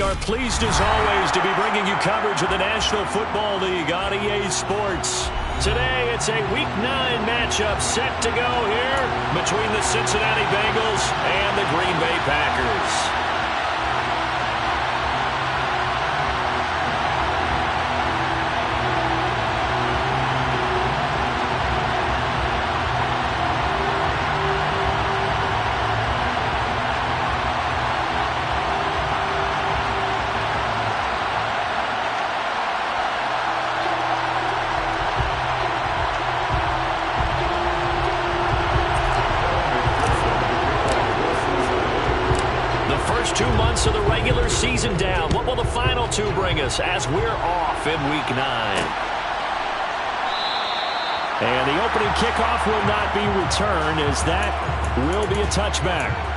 are pleased as always to be bringing you coverage of the National Football League on EA Sports. Today, it's a Week 9 matchup set to go here between the Cincinnati Bengals and the Green Bay Packers. Of the regular season down. What will the final two bring us as we're off in Week 9? And the opening kickoff will not be returned, as that will be a touchback.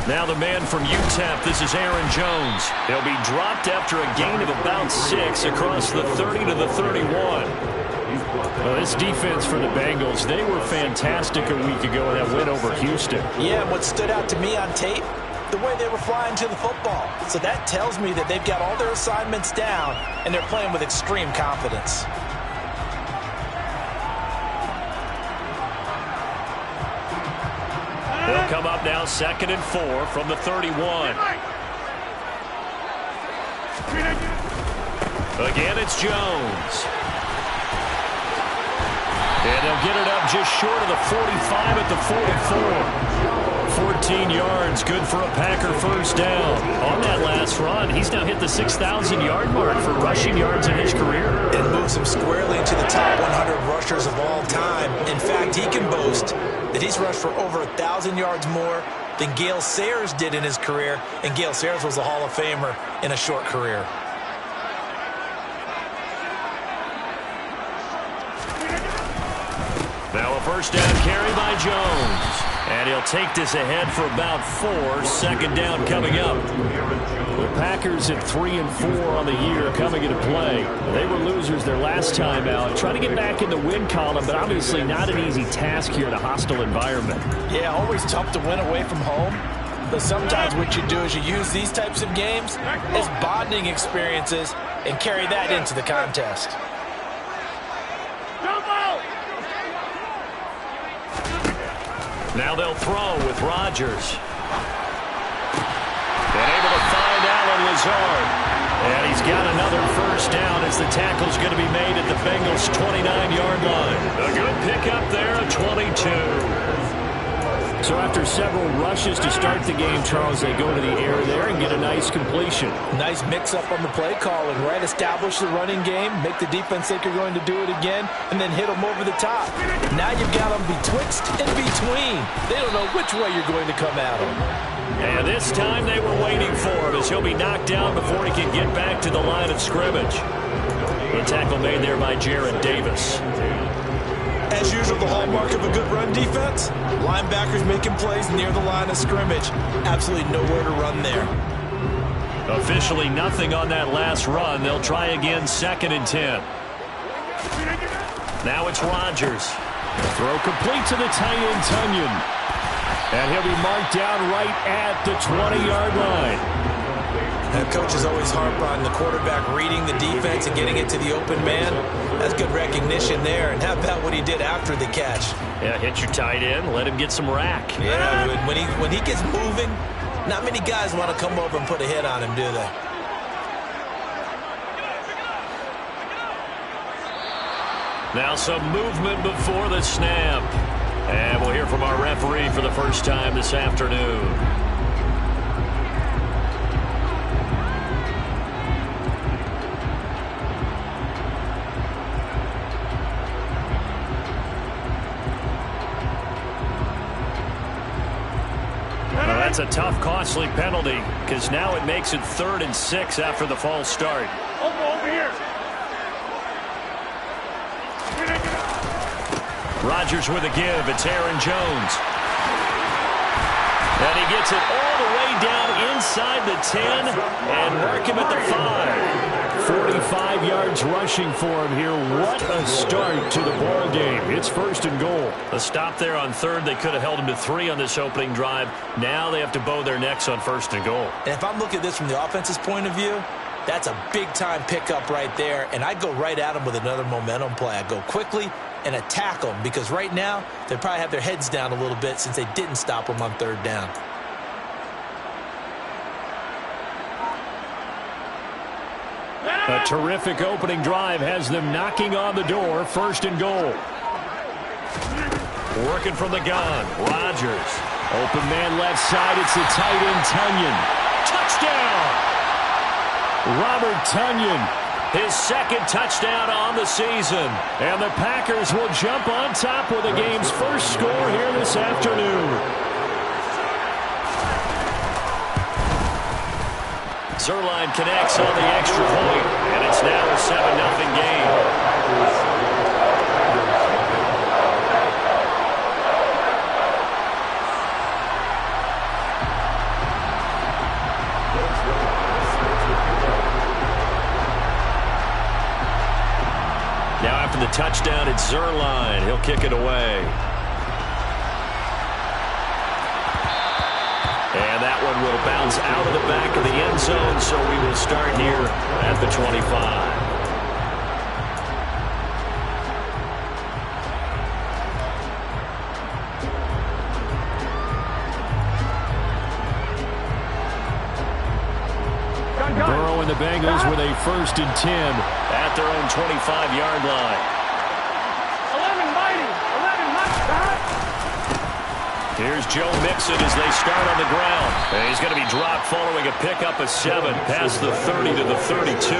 Now the man from UTEP, this is Aaron Jones. He'll be dropped after a gain of about 6 across the 30 to the 31. Well, this defense for the Bengals, they were fantastic a week ago in that win over Houston. Yeah, and what stood out to me on tape, the way they were flying to the football. So that tells me that they've got all their assignments down, and they're playing with extreme confidence. They'll come up now 2nd and 4 from the 31. Again, it's Jones. And they'll get it up just short of the 45 at the 44. 14 yards, good for a Packer first down. On that last run, he's now hit the 6,000-yard mark for rushing yards in his career. It moves him squarely into the top 100 rushers of all time. In fact, he can boast that he's rushed for over 1,000 yards more than Gale Sayers did in his career, and Gale Sayers was a Hall of Famer in a short career. Now a first down carry by Jones. And he'll take this ahead for about 4. 2nd down coming up. The Packers at 3 and 4 on the year coming into play. They were losers their last time out. Trying to get back in the win column, but obviously not an easy task here in a hostile environment. Yeah, always tough to win away from home. But sometimes what you do is you use these types of games as bonding experiences and carry that into the contest. Now they'll throw with Rodgers. And able to find Allen Lazard. And he's got another first down as the tackle's going to be made at the Bengals' 29-yard line. A good pickup there, a 22. So after several rushes to start the game, Charles, they go to the air there and get a nice completion. Nice mix-up on the play calling, right? Establish the running game, make the defense think you're going to do it again, and then hit them over the top. Now you've got them betwixt and between. They don't know which way you're going to come at them. And this time they were waiting for him as he'll be knocked down before he can get back to the line of scrimmage. The tackle made there by Jared Davis. As usual, the hallmark of a good run defense, linebackers making plays near the line of scrimmage. Absolutely nowhere to run there. Officially nothing on that last run. They'll try again 2nd and 10. Now it's Rodgers. Throw complete to the tight end, Tunyon. And he'll be marked down right at the 20-yard line. That coach is always harp on the quarterback reading the defense and getting it to the open man. That's good recognition there. And how about what he did after the catch? Yeah, hit your tight end, let him get some rack. Yeah, when he gets moving, not many guys want to come over and put a hit on him, do they? Now some movement before the snap. And we'll hear from our referee for the first time this afternoon. That's a tough, costly penalty because now it makes it 3rd and 6 after the false start. Over here. Rodgers with a give. It's Aaron Jones. And he gets it all the way down inside the 10 and mark him at the 5. 45 yards rushing for him here. What a start to the ball game. It's 1st and goal. A stop there on 3rd. They could have held him to 3 on this opening drive. Now they have to bow their necks on 1st and goal. And if I'm looking at this from the offense's point of view, that's a big-time pickup right there. And I go right at them with another momentum play. I go quickly and attack them because right now they probably have their heads down a little bit since they didn't stop them on 3rd down. A terrific opening drive has them knocking on the door. 1st and goal. Working from the gun. Rodgers. Open man left side. It's the tight end, Tonyan. Touchdown! Robert Tonyan. His 2nd touchdown on the season. And the Packers will jump on top with the game's first score here this afternoon. Zerline connects on the extra point, and it's now a 7-0 game. Now after the touchdown, it's Zerline. He'll kick it away. And that one will bounce out of the back of the end zone, so we will start here at the 25. Burrow and the Bengals with a 1st and 10 at their own 25-yard line. Here's Joe Mixon as they start on the ground. And he's going to be dropped following a pickup of 7 past the 30 to the 32.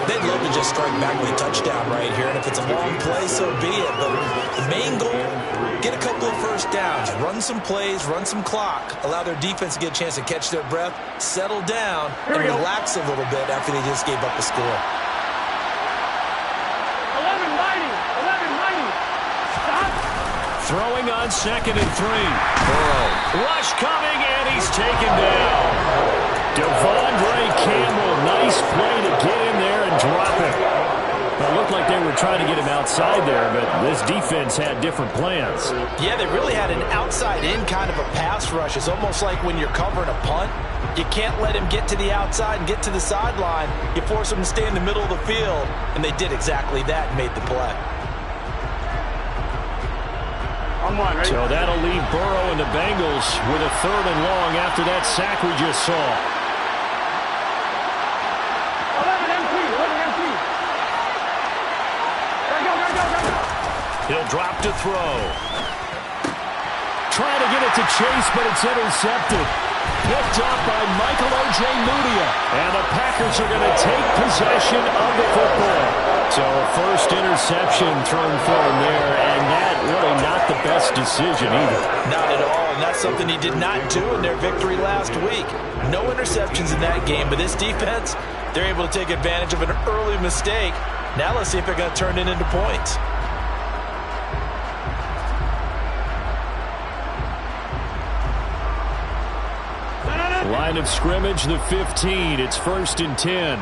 They'd love to just strike back with a touchdown right here, and if it's a long play, so be it. But the main goal, get a couple of 1st downs, run some plays, run some clock, allow their defense to get a chance to catch their breath, settle down, and relax a little bit after they just gave up a score. Throwing on 2nd and 3. Burrow. Rush coming, and he's taken down. Devondre Campbell. Nice play to get in there and drop it. It looked like they were trying to get him outside there, but this defense had different plans. Yeah, they really had an outside-in kind of a pass rush. It's almost like when you're covering a punt, you can't let him get to the outside and get to the sideline. You force him to stay in the middle of the field, and they did exactly that and made the play. So that'll leave Burrow and the Bengals with a 3rd and long after that sack we just saw. 11 MP. He'll drop to throw. Trying to get it to Chase, but it's intercepted. Picked up by Michael Ojemudia. And the Packers are going to take possession of the football. So a 1st interception thrown for him there, and that really not the best decision either. Not at all, and that's something he did not do in their victory last week. No interceptions in that game, but this defense, they're able to take advantage of an early mistake. Now let's see if they're going to turn it into points. Line of scrimmage, the 15. It's 1st and 10.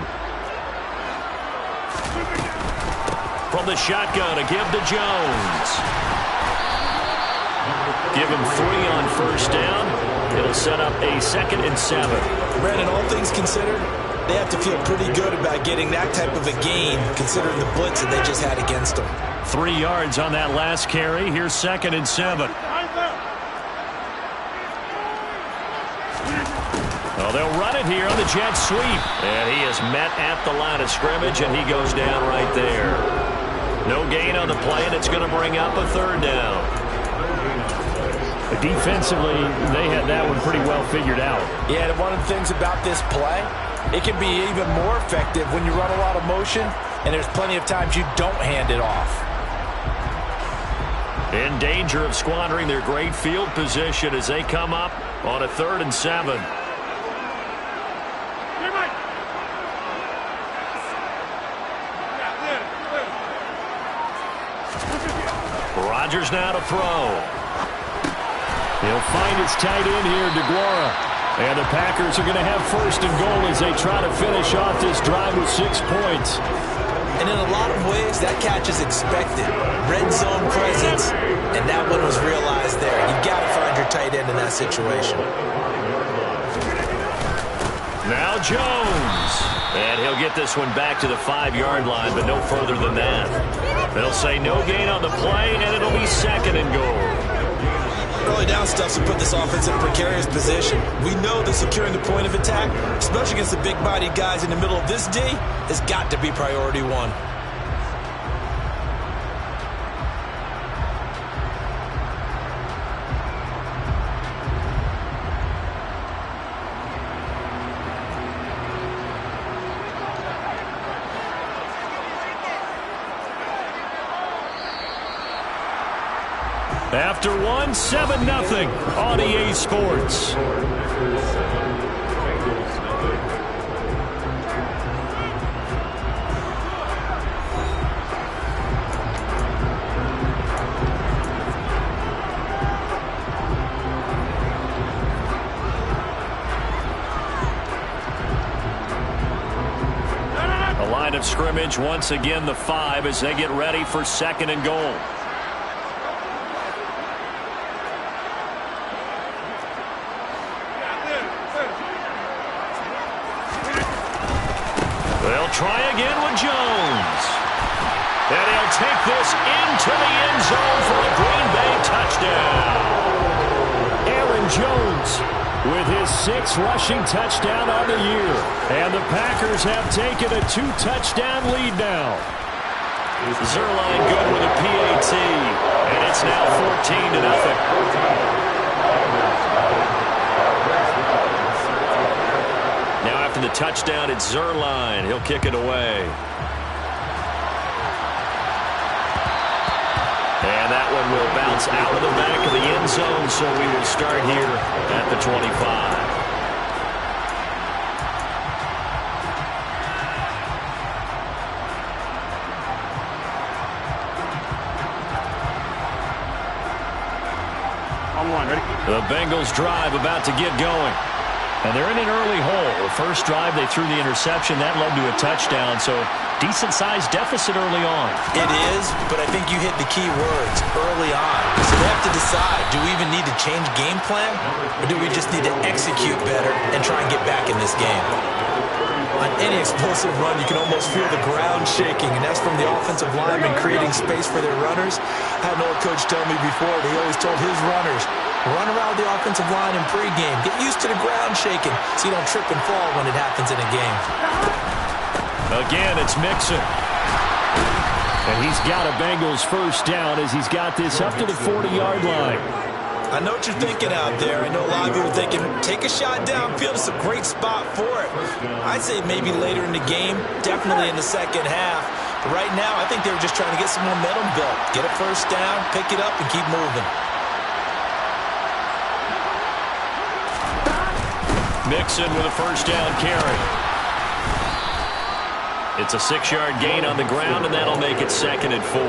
From the shotgun, a give to Jones. Give him 3 on 1st down. It'll set up a 2nd and 7. Brandon, all things considered, they have to feel pretty good about getting that type of a gain, considering the blitz that they just had against them. 3 yards on that last carry. Here's 2nd and 7. Oh, they'll run it here on the jet sweep. And he is met at the line of scrimmage, and he goes down right there. No gain on the play, and it's going to bring up a 3rd down. Defensively, they had that one pretty well figured out. Yeah, and one of the things about this play, it can be even more effective when you run a lot of motion, and there's plenty of times you don't hand it off. In danger of squandering their great field position as they come up on a 3rd and 7. Rodgers now to throw. He'll find his tight end here, DeGuara. And the Packers are going to have 1st and goal as they try to finish off this drive with 6 points. And in a lot of ways, that catch is expected. Red zone presence, and that one was realized there. You've got to find your tight end in that situation. Now Jones. And he'll get this one back to the 5-yard line, but no further than that. They'll say no gain on the play, and it'll be 2nd and goal. Early down stuff to put this offense in a precarious position. We know that securing the point of attack, especially against the big-bodied guys in the middle of this D, has got to be priority 1. After 1, 7-0 on EA Sports. The line of scrimmage once again the 5 as they get ready for 2nd and goal. Try again with Jones. And he'll take this into the end zone for a Green Bay touchdown. Aaron Jones with his 6th rushing touchdown on the year. And the Packers have taken a 2-touchdown lead now. Zuerlein good with a PAT. And it's now 14-0. After the touchdown, it's Zuerlein. He'll kick it away. And that one will bounce out of the back of the end zone, so we will start here at the 25. The Bengals drive about to get going. And they're in an early hole. The first drive, they threw the interception. That led to a touchdown, so decent-sized deficit early on. It is, but I think you hit the key words, early on. So they have to decide, do we even need to change game plan, or do we just need to execute better and try and get back in this game? On any explosive run, you can almost feel the ground shaking, and that's from the offensive linemen creating space for their runners. I had an old coach tell me before, he always told his runners, run around the offensive line in pregame. Get used to the ground shaking so you don't trip and fall when it happens in a game. Again, it's Mixon. And he's got a Bengals 1st down as he's got this up to the 40-yard line. I know what you're thinking out there. I know a lot of you are thinking, take a shot downfield. It's a great spot for it. I'd say maybe later in the game, definitely in the 2nd half. But right now, I think they were just trying to get some momentum built. Get a 1st down, pick it up, and keep moving. Mixon with a 1st down carry. It's a 6-yard gain on the ground, and that'll make it 2nd and 4.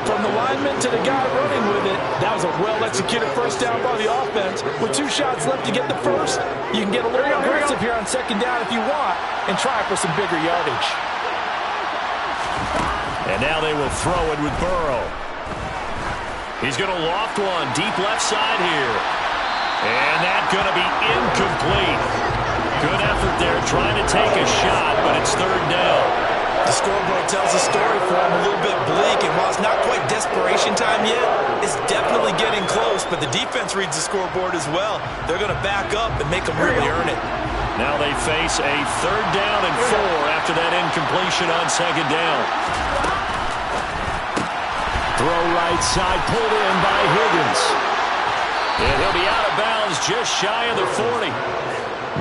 From the lineman to the guy running with it, that was a well-executed 1st down by the offense. With 2 shots left to get the 1st, you can get a little aggressive here on 2nd down if you want and try for some bigger yardage. And now they will throw it with Burrow. He's going to loft one deep left side here. And that's going to be incomplete. Good effort there trying to take a shot, but it's 3rd down. The scoreboard tells a story for him, a little bit bleak, and while it's not quite desperation time yet, it's definitely getting close, but the defense reads the scoreboard as well. They're going to back up and make them really earn it. Now they face a 3rd down and 4 after that incompletion on 2nd down. Throw right side, pulled in by Higgins. And he'll be out of bounds just shy of the 40.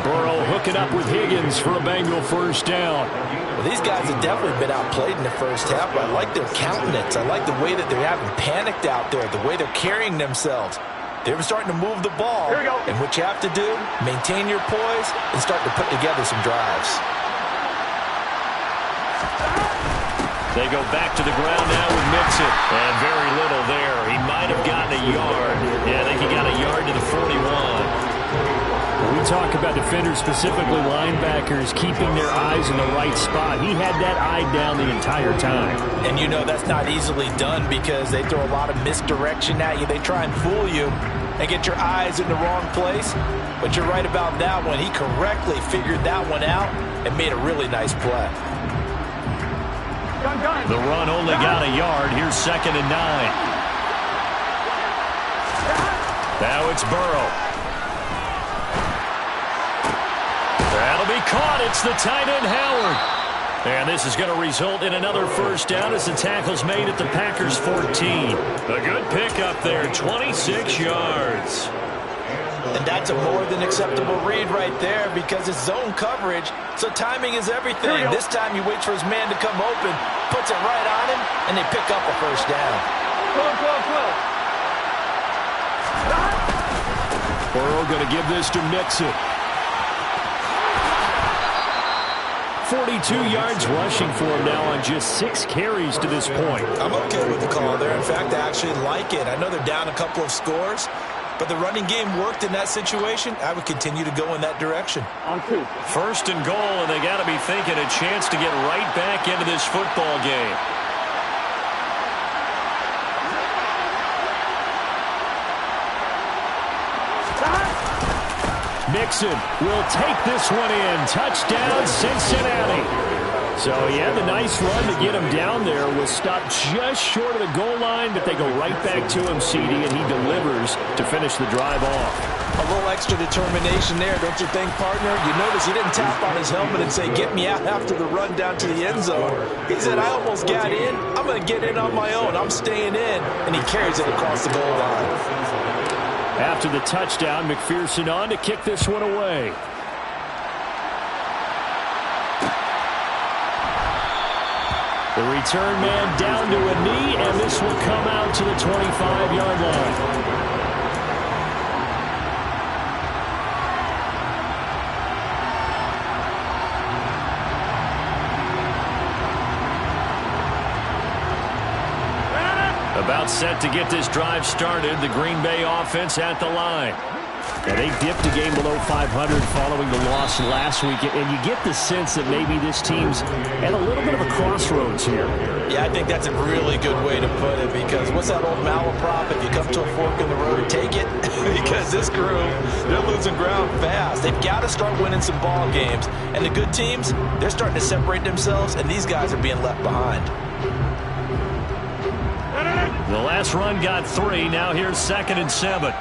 Burrow hooking up with Higgins for a Bengal 1st down. Well, these guys have definitely been outplayed in the 1st half. I like their countenance. I like the way that they haven't panicked out there, the way they're carrying themselves. They were starting to move the ball. Here we go. And what you have to do, maintain your poise and start to put together some drives. They go back to the ground now with Mixon. And very little there. He might have gotten a yard. Yeah, I think he got a yard to the 41. We talk about defenders, specifically linebackers, keeping their eyes in the right spot. He had that eye down the entire time. And you know that's not easily done because they throw a lot of misdirection at you. They try and fool you and get your eyes in the wrong place. But you're right about that one. He correctly figured that one out and made a really nice play. The run only got a yard. Here's 2nd and 9. Now it's Burrow. That'll be caught. It's the tight end, Howard. And this is going to result in another first down as the tackle's made at the Packers' 14. A good pickup there, 26 yards. And that's a more than acceptable read right there because it's zone coverage, so timing is everything. This time he waits for his man to come open, puts it right on him, and they pick up a first down. Burrow going to give this to Mixon. 42 yards rushing for him now on just 6 carries to this point. I'm okay with the call there. In fact, I actually like it. I know they're down a couple of scores, but the running game worked in that situation. I would continue to go in that direction. On 2. 1st and goal, and they got to be thinking a chance to get right back into this football game. Mixon will take this one in. Touchdown, Cincinnati. So he had the nice run to get him down there. Was stopped just short of the goal line, but they go right back to him, CD, and he delivers to finish the drive off. A little extra determination there, don't you think, partner? You notice he didn't tap on his helmet and say, get me out after the run down to the end zone. He said, I almost got in. I'm going to get in on my own. I'm staying in. And he carries it across the goal line. After the touchdown, McPherson on to kick this one away. The return man down to a knee, and this will come out to the 25-yard line. About set to get this drive started. The Green Bay offense at the line. Yeah, they dipped a game below 500 following the loss last week, and you get the sense that maybe this team's at a little bit of a crossroads here. Yeah, I think that's a really good way to put it because what's that old malaprop? If you come to a fork in the road, take it. Because this crew, they're losing ground fast. They've got to start winning some ball games. And the good teams, they're starting to separate themselves, and these guys are being left behind. The last run got 3. Now here's 2nd and 7.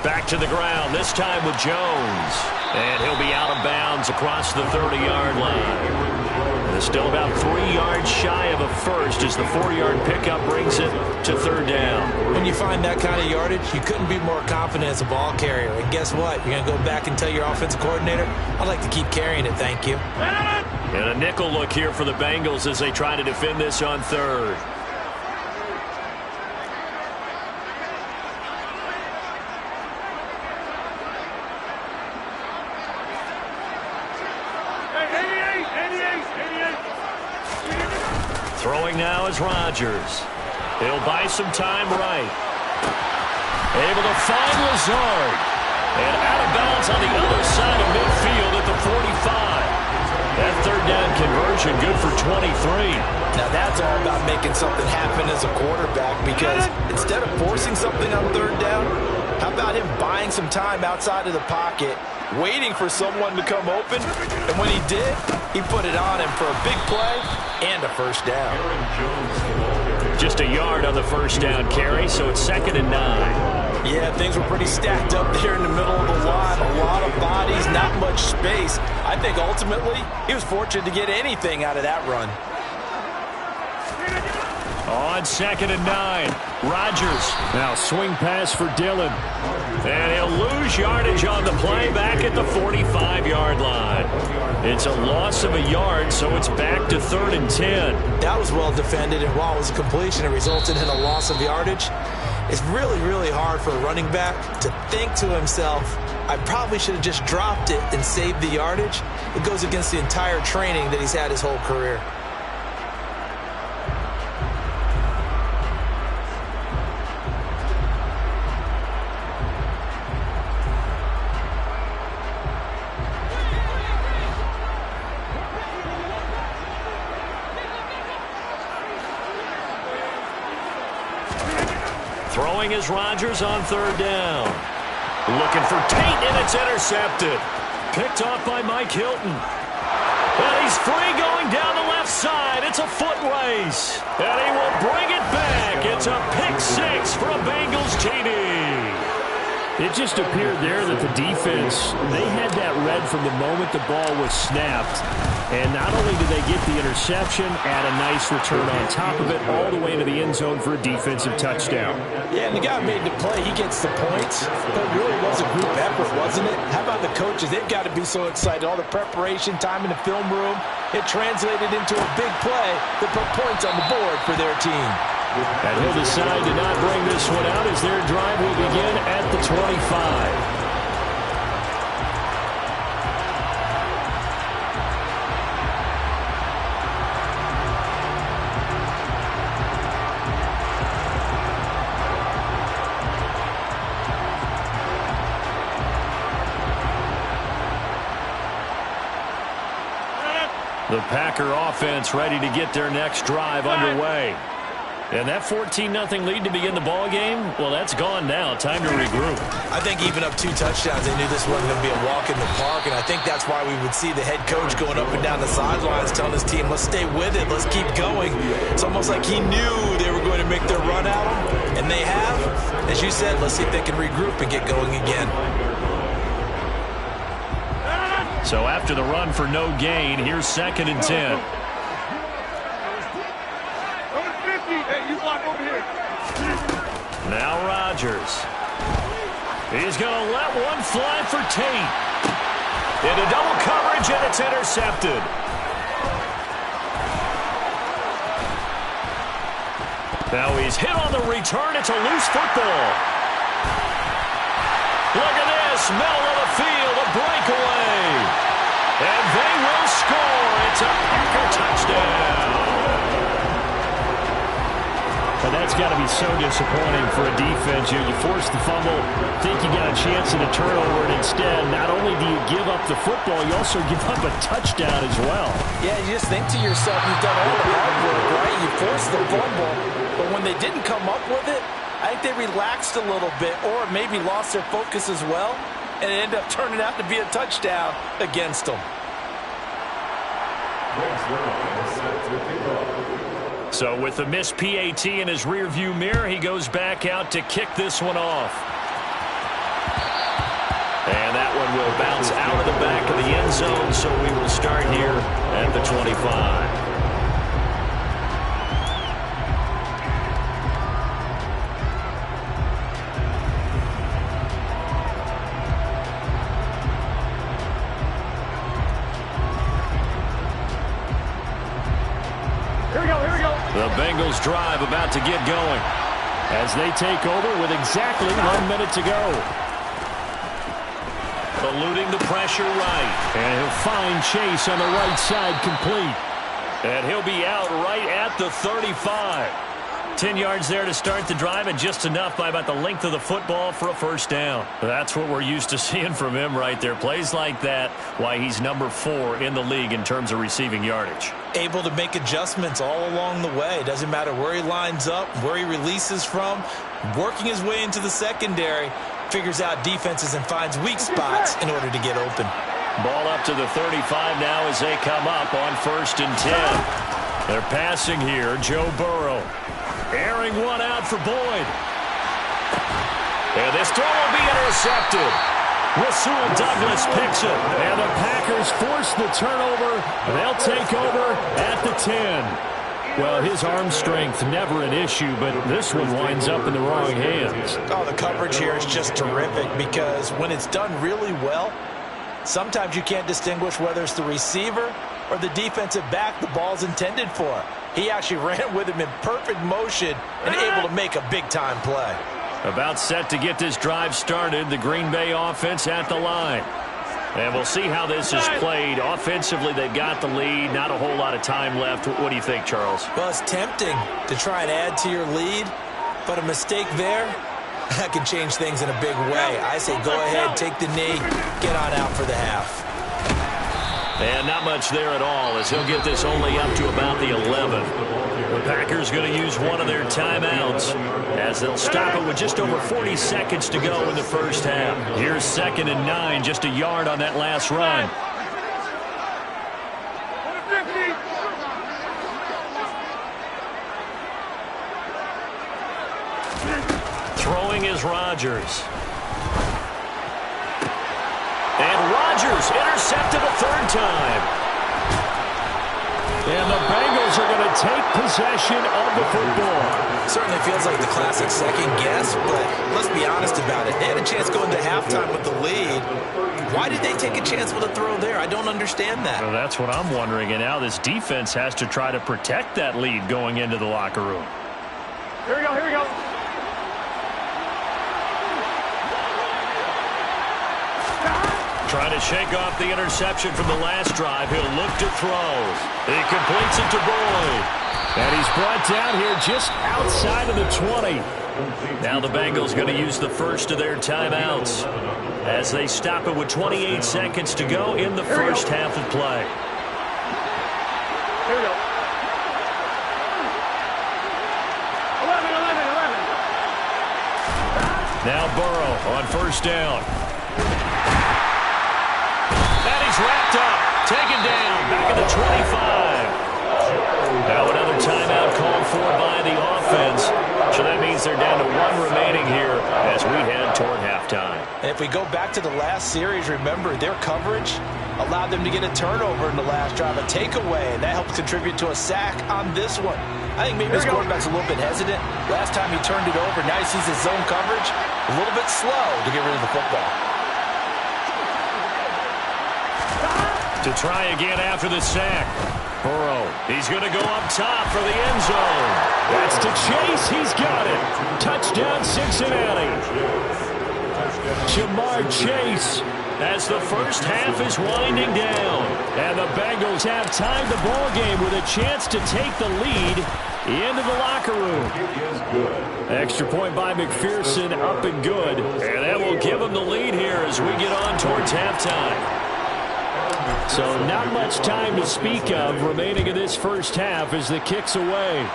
Back to the ground, this time with Jones. And he'll be out of bounds across the 30-yard line. They're still about 3 yards shy of a first as the 4-yard pickup brings it to 3rd down. When you find that kind of yardage, you couldn't be more confident as a ball carrier. And guess what? You're going to go back and tell your offensive coordinator, I'd like to keep carrying it, thank you. And a nickel look here for the Bengals as they try to defend this on 3rd. Throwing now is Rodgers. He'll buy some time right. Able to find Lazard. And out of bounds on the other side of midfield at the 45. That 3rd down conversion good for 23. Now that's all about making something happen as a quarterback because instead of forcing something on 3rd down, how about him buying some time outside of the pocket, waiting for someone to come open, and when he did, he put it on him for a big play and a first down. Just a yard on the first down carry, so it's 2nd and 9. Yeah, things were pretty stacked up there in the middle of the line. A lot of bodies, not much space. I think ultimately he was fortunate to get anything out of that run. On 2nd and 9, Rodgers. Now swing pass for Dillon. And he'll lose yardage on the play back at the 45-yard line. It's a loss of a yard, so it's back to 3rd and 10. That was well defended, and while it was a completion, it resulted in a loss of yardage. It's really, really hard for a running back to think to himself, I probably should have just dropped it and saved the yardage. It goes against the entire training that he's had his whole career. Throwing is Rodgers on 3rd down. Looking for Tate, and it's intercepted. Picked off by Mike Hilton. And he's free going down the left side. It's a foot race. And he will bring it back. It's a pick 6 for a Bengals TD. It just appeared there that the defense, they had that read from the moment the ball was snapped. And not only did they get the interception, add a nice return on top of it, all the way into the end zone for a defensive touchdown. Yeah, and the guy made the play. He gets the points. But it really was a group effort, wasn't it? How about the coaches? They've got to be so excited. All the preparation, time in the film room, it translated into a big play that put points on the board for their team. And he'll decide to not bring this one out as their drive will begin at the 25. The Packer offense ready to get their next drive underway. And that 14-0 lead to begin the ball game, well, that's gone now. Time to regroup. I think even up 2 touchdowns, they knew this wasn't going to be a walk in the park, and I think that's why we would see the head coach going up and down the sidelines telling his team, let's stay with it, let's keep going. It's almost like he knew they were going to make their run at him, and they have. As you said, let's see if they can regroup and get going again. So after the run for no gain, here's 2nd and 10. Now Rodgers. He's going to let one fly for Tate. Into double coverage, and it's intercepted. Now he's hit on the return. It's a loose football. Look at this. Middle of the field, a breakaway. And they will score. It's a Packer touchdown. But that's got to be so disappointing for a defense. You force the fumble, think you got a chance at a turnover, and instead, not only do you give up the football, you also give up a touchdown as well. Yeah, you just think to yourself, you've done all the hard work, right? You forced the fumble, but when they didn't come up with it, I think they relaxed a little bit or maybe lost their focus as well, and it ended up turning out to be a touchdown against them. So with the missed PAT in his rearview mirror, he goes back out to kick this one off. And that one will bounce out of the back of the end zone, so we will start here at the 25. The Bengals drive about to get going as they take over with exactly 1 minute to go. Eluding the pressure right. And he'll find Chase on the right side complete. And he'll be out right at the 35. 10 yards there to start the drive, and just enough by about the length of the football for a first down. That's what we're used to seeing from him right there. Plays like that, why he's number 4 in the league in terms of receiving yardage. Able to make adjustments all along the way. Doesn't matter where he lines up, where he releases from. Working his way into the secondary, figures out defenses and finds weak spots in order to get open. Ball up to the 35 now as they come up on 1st and 10. They're passing here. Joe Burrow. Airing one out for Boyd. And this throw will be intercepted. Rasul Douglas picks it. And the Packers force the turnover. They'll take over at the 10. Well, his arm strength never an issue, but this one winds up in the wrong hands. Oh, the coverage here is just terrific because when it's done really well, Sometimes you can't distinguish whether it's the receiver or the defensive back the ball's intended for. He actually ran with him in perfect motion and able to make a big-time play. About set to get this drive started, the Green Bay offense at the line. And we'll see how this is played. Offensively, they've got the lead. Not a whole lot of time left. What do you think, Charles? Well, it's tempting to try and add to your lead, but a mistake there, that can change things in a big way. I say go ahead, take the knee, get on out for the half. And not much there at all, as he'll get this only up to about the 11. The Packers going to use one of their timeouts as they'll stop it with just over 40 seconds to go in the first half. Here's 2nd and 9, just a yard on that last run. Throwing is Rodgers. And Rodgers intercepted a 3rd time. And the Bengals are going to take possession of the football. Certainly feels like the classic second guess, but let's be honest about it. They had a chance going to halftime with the lead. Why did they take a chance with a throw there? I don't understand that. Well, that's what I'm wondering. And now this defense has to try to protect that lead going into the locker room. Here we go, here we go. Trying to shake off the interception from the last drive. He'll look to throw. He completes it to Boyd. And he's brought down here just outside of the 20. Now the Bengals going to use the first of their timeouts as they stop it with 28 seconds to go in the first half of play. Here we go. 11. Now Burrow on first down. And he's wrapped up. Taken down. Back at the 25. Now another timeout called for by the offense. So that means they're down to 1 remaining here as we head toward halftime. And if we go back to the last series, remember their coverage allowed them to get a turnover in the last drive, a takeaway, and that helps contribute to a sack on this one. I think maybe this quarterback's a little bit hesitant. Last time he turned it over, now he sees his zone coverage a little bit slow to get rid of the football. To try again after the sack. Burrow, he's going to go up top for the end zone. That's to Chase. He's got it. Touchdown, Cincinnati. Jamar Chase. As the first half is winding down. And the Bengals have tied the ball game with a chance to take the lead into the locker room. Extra point by McPherson, up and good. And that will give them the lead here as we get on towards halftime. So not much time to speak of remaining in this first half as the kick's away.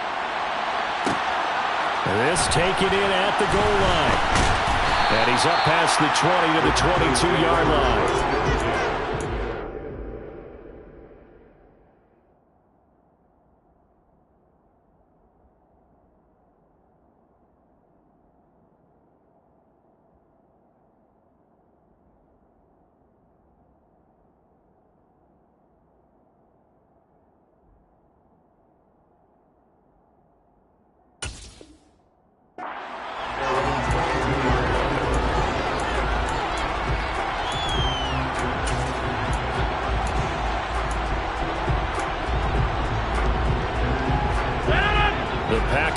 This taken in at the goal line. And he's up past the 20 to the 22-yard line.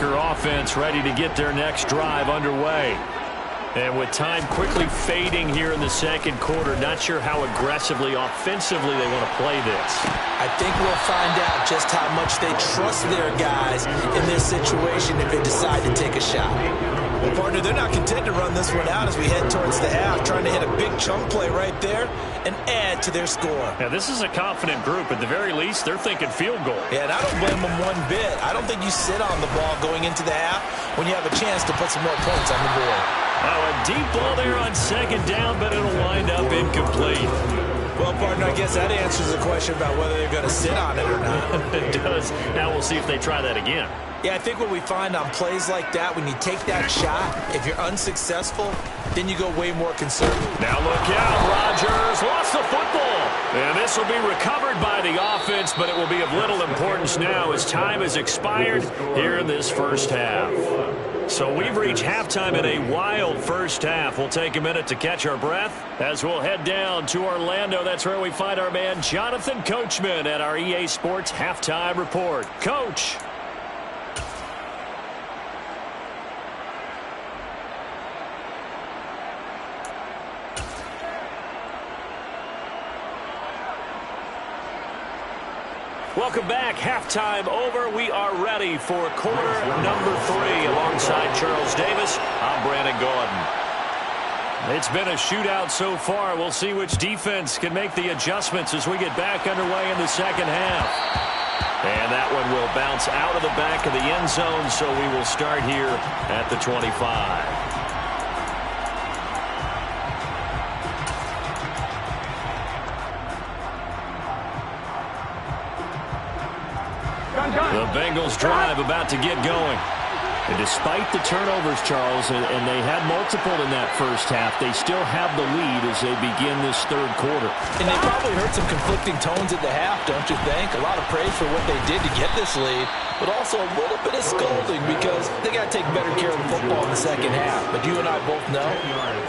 Offense ready to get their next drive underway. And with time quickly fading here in the second quarter, not sure how aggressively, offensively they want to play this. I think we'll find out just how much they trust their guys in this situation if they decide to take a shot. Well, partner, they're not content to run this one out as we head towards the half, trying to hit a big chunk play right there and add to their score. Now, this is a confident group. At the very least, they're thinking field goal. Yeah, and I don't blame them one bit. I don't think you sit on the ball going into the half when you have a chance to put some more points on the board. Oh, a deep ball there on second down, but it'll wind up incomplete. Well, partner, I guess that answers the question about whether they're going to sit on it or not. It does. Now we'll see if they try that again. Yeah, I think what we find on plays like that, when you take that shot, if you're unsuccessful, then you go way more conservative. Now look out, Rodgers lost the football. And this will be recovered by the offense, but it will be of little importance now as time has expired here in this first half. So we've reached halftime in a wild first half. We'll take a minute to catch our breath as we'll head down to Orlando. That's where we find our man Jonathan Coachman at our EA Sports Halftime Report. Coach. Welcome back. Halftime over. We are ready for quarter number 3. Alongside Charles Davis, I'm Brandon Gaudin. It's been a shootout so far. We'll see which defense can make the adjustments as we get back underway in the second half. And that one will bounce out of the back of the end zone, so we will start here at the 25. The Bengals drive about to get going. And despite the turnovers, Charles, and they had multiple in that first half, they still have the lead as they begin this third quarter. And they probably heard some conflicting tones at the half, don't you think? A lot of praise for what they did to get this lead, but also a little bit of scolding because they got to take better care of the football in the second half. But you and I both know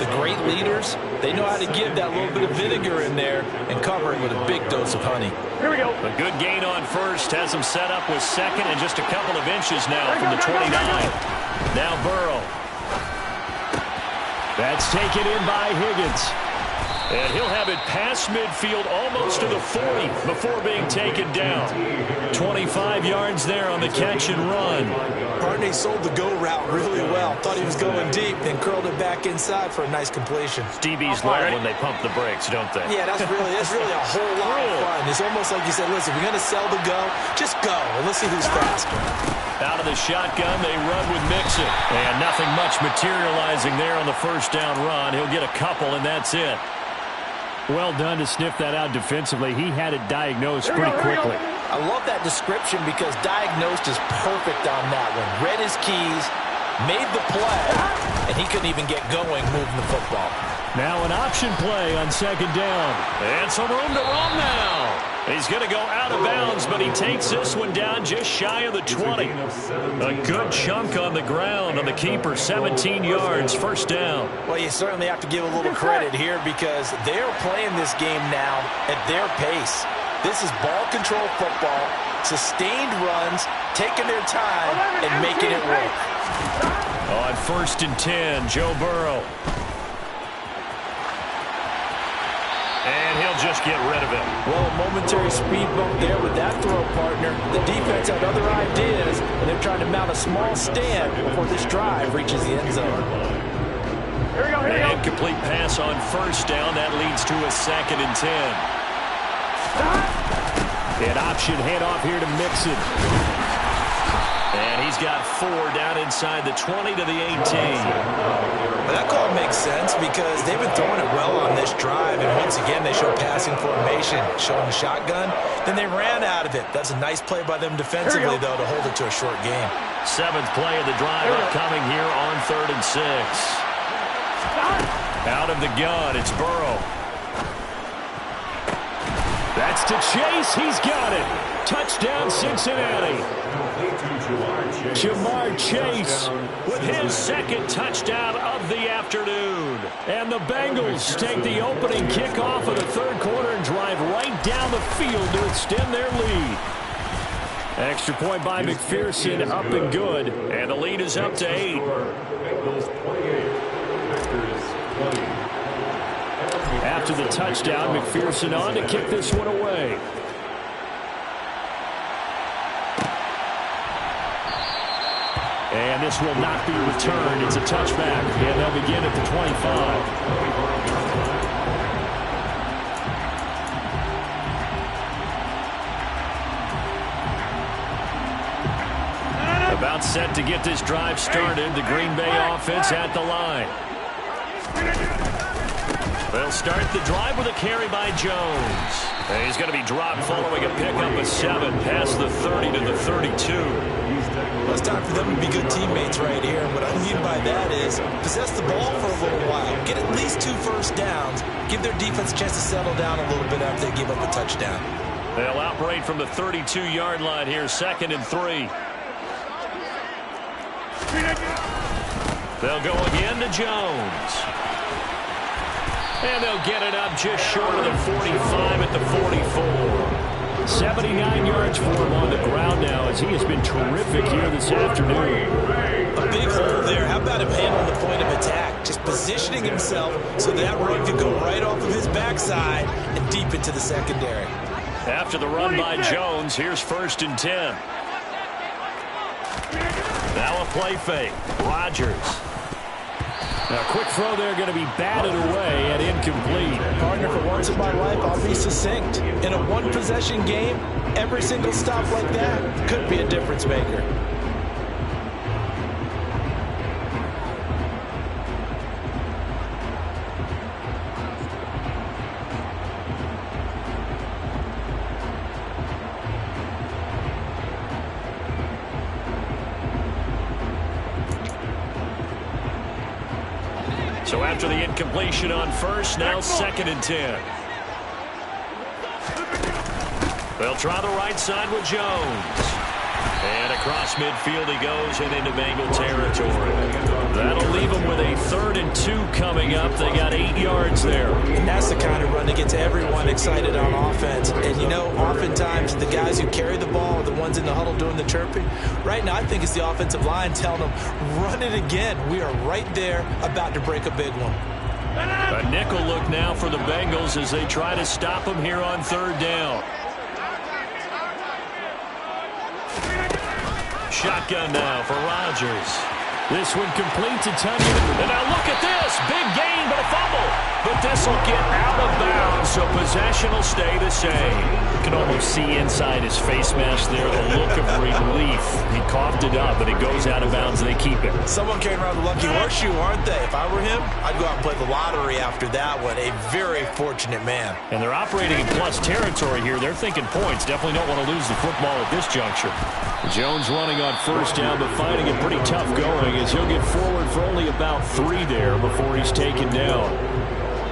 the great leaders, they know how to give that little bit of vinegar in there and cover it with a big dose of honey. Here we go. A good gain on first has them set up with second and just a couple of inches now from the 29. Now Burrow. That's taken in by Higgins. And he'll have it past midfield almost to the 40 before being taken down. 25 yards there on the catch and run. Barney sold the go route really well. Thought he was going deep, then curled it back inside for a nice completion. DBs love when they pump the brakes, don't they? Yeah, that's really a whole lot of fun. It's almost like you said, listen, we're going to sell the go. Just go, and let's see who's faster. Out of the shotgun, they run with Mixon. And nothing much materializing there on the first down run. He'll get a couple, and that's it. Well done to sniff that out defensively. He had it diagnosed pretty quickly. I love that description because diagnosed is perfect on that one. Read his keys, made the play, and he couldn't even get going moving the football. Now an option play on second down. And some room to run now. He's going to go out of bounds, but he takes this one down just shy of the 20. A good chunk on the ground on the keeper, 17 yards, first down. Well, you certainly have to give a little credit here because they're playing this game now at their pace. This is ball control football, sustained runs, taking their time, and making it work. On 1st and 10, Joe Burrow. And he'll just get rid of it. Well, a momentary speed bump there with that throw, partner. The defense had other ideas, and they're trying to mount a small stand before this drive reaches the end zone. Here we go, here we go. Incomplete pass on first down. That leads to a 2nd and 10. An option handoff here to Mixon. And he's got 4 down inside the 20 to the 18. Well, that call makes sense because they've been throwing it well on this drive, and once again they show passing formation, showing the shotgun. Then they ran out of it. That's a nice play by them defensively, though, to hold it to a short game. 7th play of the drive upcoming here on 3rd and 6. Out of the gun, it's Burrow. That's to Chase. He's got it. Touchdown, Cincinnati. Jamar Chase with his 2nd touchdown of the afternoon. And the Bengals take the opening kickoff of the third quarter and drive right down the field to extend their lead. Extra point by McPherson, up and good. And the lead is up to 8. After the touchdown, McPherson on to kick this one away. And this will not be returned. It's a touchback, and they'll begin at the 25. About set to get this drive started. The Green Bay offense at the line. They'll start the drive with a carry by Jones. And he's going to be dropped following a pickup of 7 past the 30 to the 32. Well, it's time for them to be good teammates right here. And what I mean by that is possess the ball for a little while. Get at least 2 first downs. Give their defense a chance to settle down a little bit after they give up a touchdown. They'll operate from the 32-yard line here, 2nd and 3. They'll go again to Jones. And they'll get it up just short of the 45 at the 44. 79 yards for him on the ground now as he has been terrific here this afternoon. A big hole there. How about him handling the point of attack? Just positioning himself so that run could go right off of his backside and deep into the secondary. After the run by Jones, here's 1st and 10. Now a play fake. Rodgers. Now, a quick throw there going to be batted away and incomplete. Partner, for once in my life, I'll be succinct. In a one-possession game, every single stop like that could be a difference maker. So after the incompletion on 1st, now 2nd and 10. They'll try the right side with Jones. And across midfield he goes and into Bengal territory. That'll leave them with a 3rd and 2 coming up. They got 8 yards there. And that's the kind of run that gets everyone excited on offense. And, you know, oftentimes the guys who carry the ball are the ones in the huddle doing the chirping. Right now, I think it's the offensive line telling them, run it again. We are right there about to break a big one. A nickel look now for the Bengals as they try to stop them here on 3rd down. Shotgun now for Rodgers. This one complete to Tunyon. And now look at this. Big gain, but a fumble. But this will get out of bounds, so possession will stay the same. You can almost see inside his face mask there the look of relief. He coughed it up, but it goes out of bounds and they keep it. Someone carrying around the lucky horseshoe, aren't they? If I were him, I'd go out and play the lottery after that one. A very fortunate man. And they're operating in plus territory here. They're thinking points. Definitely don't want to lose the football at this juncture. Jones running on 1st down, but finding it pretty tough going as he'll get forward for only about 3 there before he's taken down.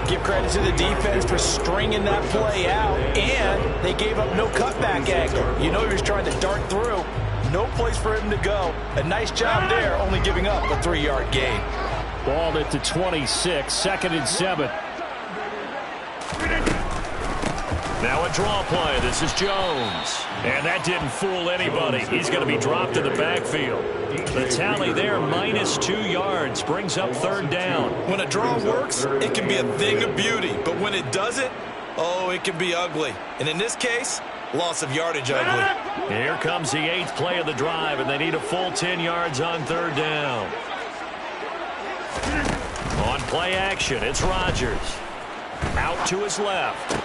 Give credit to the defense for stringing that play out, and they gave up no cutback angle. You know he was trying to dart through. No place for him to go. A nice job there, only giving up a 3-yard gain. Ball at the 26, 2nd and 7. Now a draw play. This is Jones. And that didn't fool anybody. He's going to be dropped in the backfield. The tally there, -2 yards, brings up 3rd down. When a draw works, it can be a thing of beauty. But when it doesn't, oh, it can be ugly. And in this case, loss of yardage ugly. Here comes the 8th play of the drive, and they need a full 10 yards on 3rd down. On play action, it's Rodgers. Out to his left.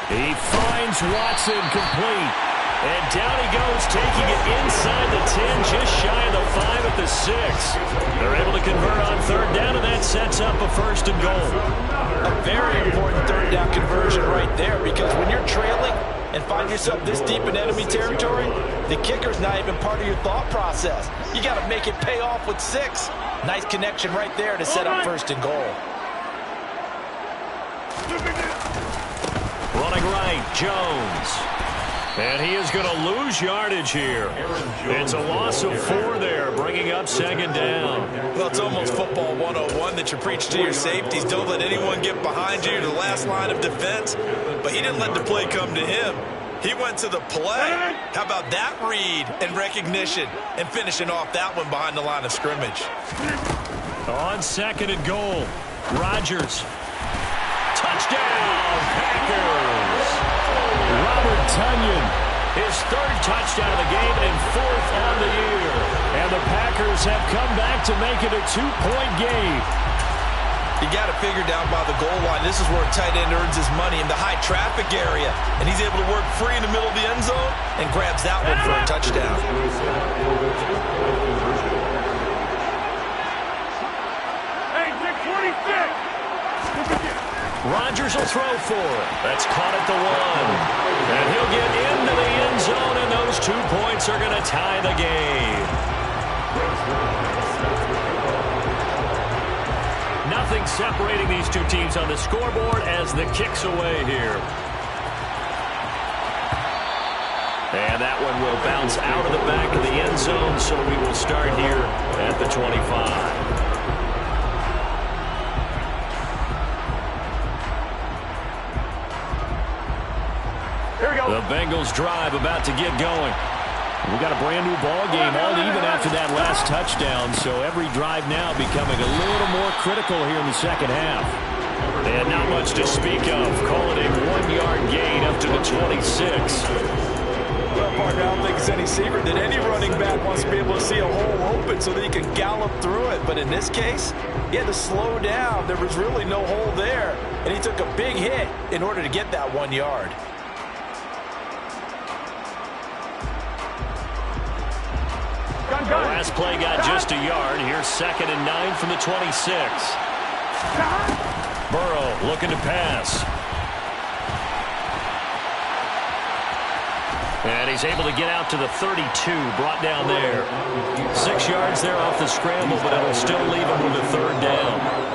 He finds Watson complete. And down he goes, taking it inside the 10, just shy of the 5 at the 6. They're able to convert on 3rd down, and that sets up a 1st and goal. A very important 3rd down conversion right there, because when you're trailing and find yourself this deep in enemy territory, the kicker's not even part of your thought process. You got to make it pay off with 6. Nice connection right there to set up 1st and goal. Running right, Jones. And he is going to lose yardage here. It's a loss of 4 there, bringing up 2nd down. Well, it's almost football 101 that you preach to your safeties. Don't let anyone get behind you. You're the last line of defense. But he didn't let the play come to him. He went to the play. How about that read and recognition and finishing off that one behind the line of scrimmage? On 2nd and goal, Rodgers. Touchdown, Packers! Robert Tunyon. His 3rd touchdown of the game and 4th on the year. And the Packers have come back to make it a 2-point game. You got to figure down by the goal line. This is where a tight end earns his money in the high traffic area. And he's able to work free in the middle of the end zone and grabs that one for a touchdown. Hey, 626! Rodgers will throw for it. That's caught at the 1. And he'll get into the end zone, and those 2 points are going to tie the game. Nothing separating these 2 teams on the scoreboard as the kick's away here. And that one will bounce out of the back of the end zone, so we will start here at the 25. Here we go. The Bengals drive about to get going. We got a brand new ball game, all even after that last touchdown, so every drive now becoming a little more critical here in the second half. And not much to speak of. Call it a 1-yard gain up to the 26. Well, partner, I don't think it's any secret that any running back wants to be able to see a hole open so that he can gallop through it. But in this case, he had to slow down. There was really no hole there, and he took a big hit in order to get that 1 yard. The last play got just a yard. Here's 2nd and 9 from the 26. Burrow looking to pass. And he's able to get out to the 32, brought down there. 6 yards there off the scramble, but it'll still leave him with a 3rd down.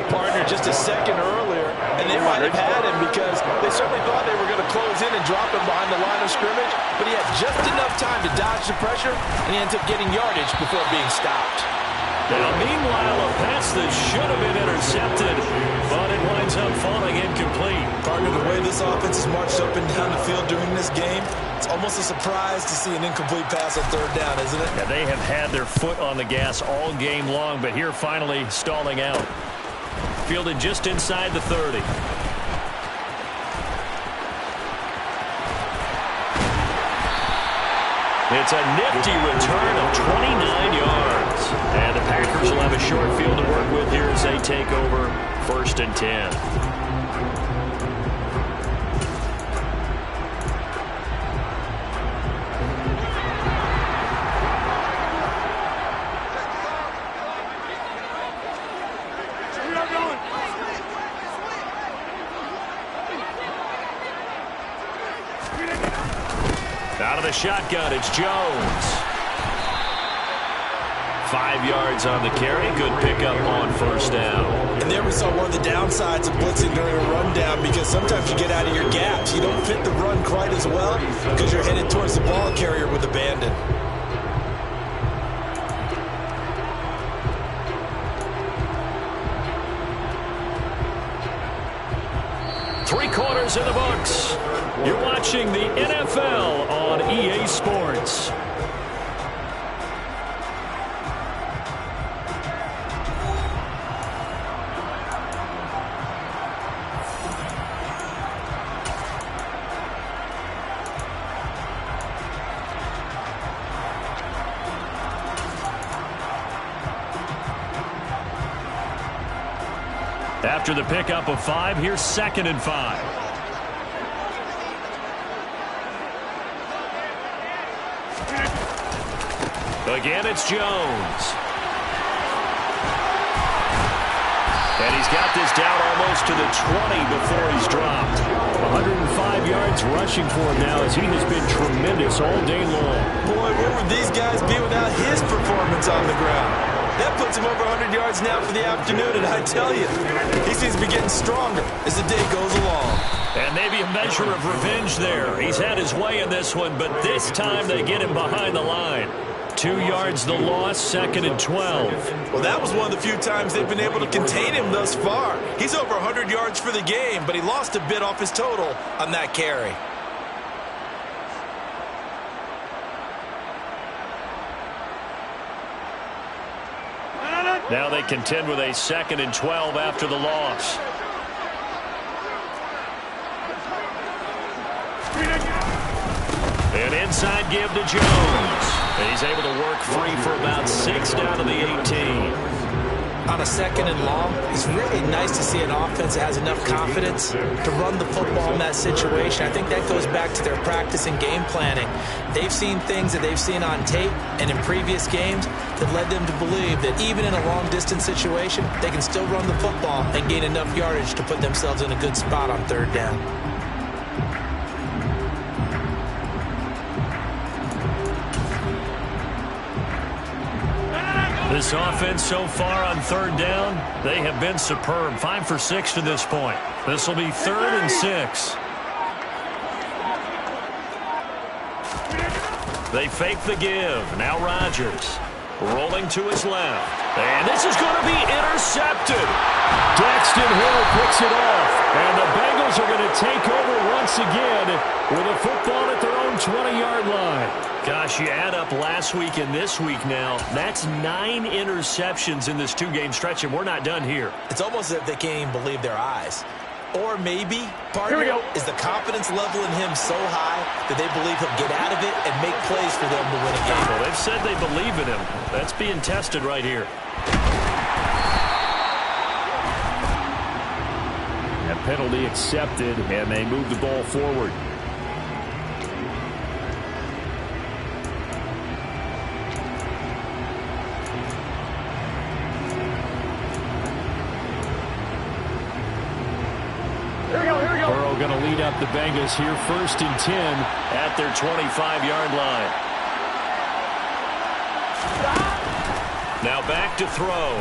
Partner, just a second earlier, and they might have had him because they certainly thought they were going to close in and drop him behind the line of scrimmage, but he had just enough time to dodge the pressure, and he ends up getting yardage before being stopped. Now, meanwhile, a pass that should have been intercepted, but it winds up falling incomplete. Partner, the way this offense has marched up and down the field during this game, it's almost a surprise to see an incomplete pass on 3rd down, isn't it? Yeah, they have had their foot on the gas all game long, but here finally stalling out. Fielded just inside the 30. It's a nifty return of 29 yards. And the Packers will have a short field to work with here as they take over 1st and 10. Out of the shotgun, it's Jones. 5 yards on the carry. Good pickup on 1st down. And there we saw one of the downsides of blitzing during a rundown, because sometimes you get out of your gaps. You don't fit the run quite as well because you're headed towards the ball carrier with abandon. Three quarters in the books. You're watching the NFL on EA Sports. After the pickup of 5, here's 2nd and 5. Again, it's Jones. And he's got this down almost to the 20 before he's dropped. 105 yards rushing for him now as he has been tremendous all day long. Boy, where would these guys be without his performance on the ground? That puts him over 100 yards now for the afternoon, and I tell you, he seems to be getting stronger as the day goes along. And maybe a measure of revenge there. He's had his way in this one, but this time they get him behind the line. 2 yards the loss, 2nd and 12. Well, that was one of the few times they've been able to contain him thus far. He's over 100 yards for the game, but he lost a bit off his total on that carry. Now they contend with a 2nd and 12 after the loss. An inside give to Jones. And he's able to work free for about 6 down to the 18. On a 2nd and long, it's really nice to see an offense that has enough confidence to run the football in that situation. I think that goes back to their practice and game planning. They've seen things that they've seen on tape and in previous games that led them to believe that even in a long-distance situation, they can still run the football and gain enough yardage to put themselves in a good spot on 3rd down. This offense so far on 3rd down, they have been superb. 5 for 6 to this point. This will be 3rd and 6. They fake the give. Now Rodgers rolling to his left. And this is going to be intercepted. Daxton Hill picks it off. And the Bengals are going to take over once once again with a football at their own 20-yard line. Gosh, you add up last week and this week now. That's 9 interceptions in this 2-game stretch, and we're not done here. It's almost as if they can't even believe their eyes. Or maybe, partner, is the confidence level in him so high that they believe he'll get out of it and make plays for them to win a game. Well, they've said they believe in him. That's being tested right here. That penalty accepted, and they move the ball forward. Burrow going to lead up the Bengals here, 1st and 10 at their 25-yard line. Now back to throw.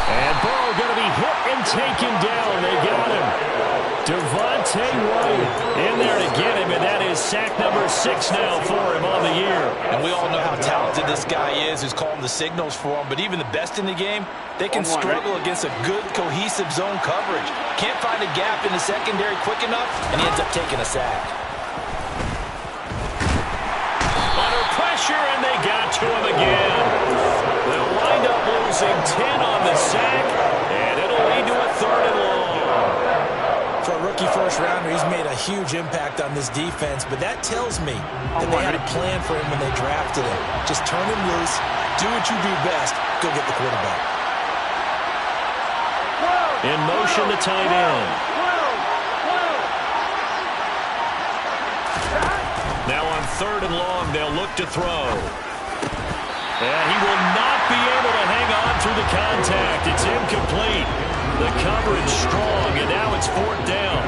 And Burrow going to be hit and taken down. They got him. Devontae White in there to get him, and that is sack number 6 now for him on the year. And we all know how talented this guy is, who's calling the signals for him. But even the best in the game, they can struggle against a good, cohesive zone coverage. Can't find a gap in the secondary quick enough, and he ends up taking a sack. Under pressure, and they got to him again. They'll wind up losing 10 on the sack, and it'll lead to a 3rd and long. For a rookie first-rounder, he's made a huge impact on this defense, but that tells me that they had a plan for him when they drafted him. Just turn him loose, do what you do best, go get the quarterback. In motion, the tight end. Now on 3rd and long, they'll look to throw. And he will not be able to hang on through the contact. It's incomplete. The coverage strong, and now it's 4th down.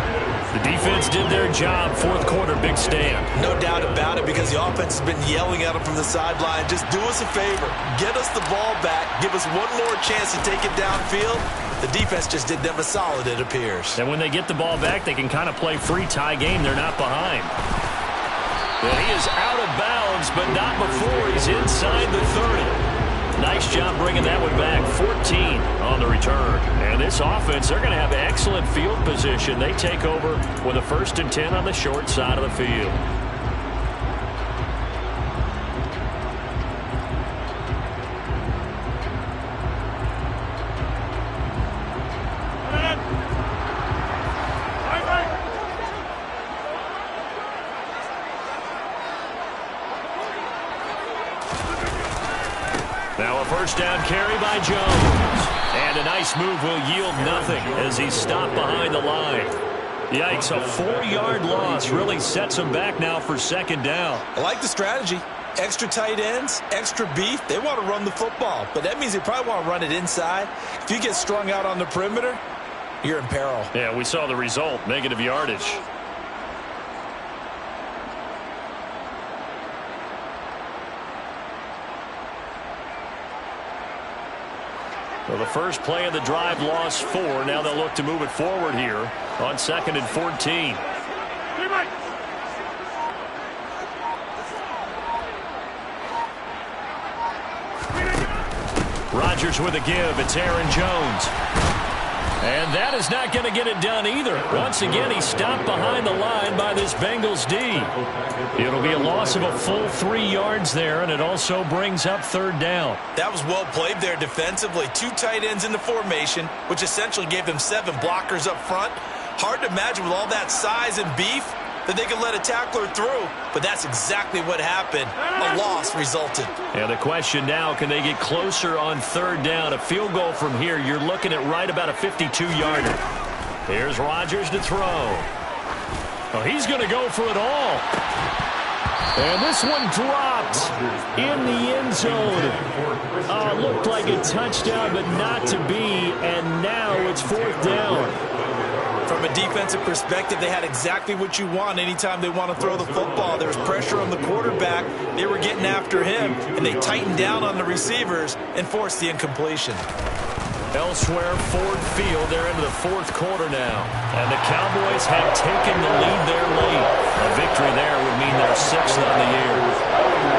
The defense did their job. 4th quarter, big stand. No doubt about it, because the offense has been yelling at him from the sideline. Just do us a favor. Get us the ball back. Give us one more chance to take it downfield. The defense just did them a solid, it appears. And when they get the ball back, they can kind of play free tie game. They're not behind. And he is out of bounds, but not before he's inside the 30. Nice job bringing that one back. 14 on the return. And this offense, they're going to have excellent field position. They take over with a 1st and 10 on the short side of the field. Now a 1st down carry by Jones. And a nice move will yield nothing as he's stopped behind the line. Yikes, a 4-yard loss really sets him back now for 2nd down. I like the strategy. Extra tight ends, extra beef. They want to run the football, but that means they probably want to run it inside. If you get strung out on the perimeter, you're in peril. Yeah, we saw the result, negative yardage. So the first play of the drive lost 4. Now they'll look to move it forward here on 2nd and 14. Rodgers with a give. It's Aaron Jones. And that is not going to get it done either. Once again, he stopped behind the line by this Bengals D. It'll be a loss of a full 3 yards there, and it also brings up 3rd down. That was well played there defensively. 2 tight ends in the formation, which essentially gave them 7 blockers up front. Hard to imagine with all that size and beef that they could let a tackler through, but that's exactly what happened. A loss resulted. And the question now, can they get closer on 3rd down? A field goal from here, you're looking at right about a 52-yarder. Here's Rodgers to throw. Oh, he's going to go for it all. And this one dropped in the end zone. Looked like a touchdown, but not to be, and now it's 4th down. From a defensive perspective, they had exactly what you want anytime they want to throw the football. There was pressure on the quarterback. They were getting after him, and they tightened down on the receivers and forced the incompletion. Elsewhere, Ford Field, they're into the 4th quarter now. And the Cowboys have taken the lead there late. A victory there would mean they're 6th on the year.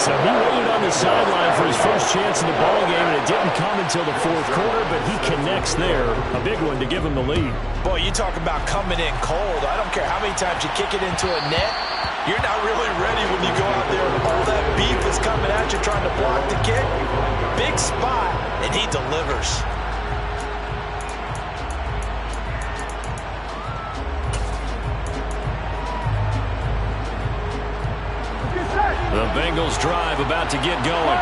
So he waited on the sideline for his first chance in the ball game, and it didn't come until the fourth quarter, but he connects there. A big one to give him the lead. Boy, you talk about coming in cold. I don't care how many times you kick it into a net. You're not really ready when you go out there and all that beef is coming at you trying to block the kick. Big spot, and he delivers. The Bengals drive about to get going.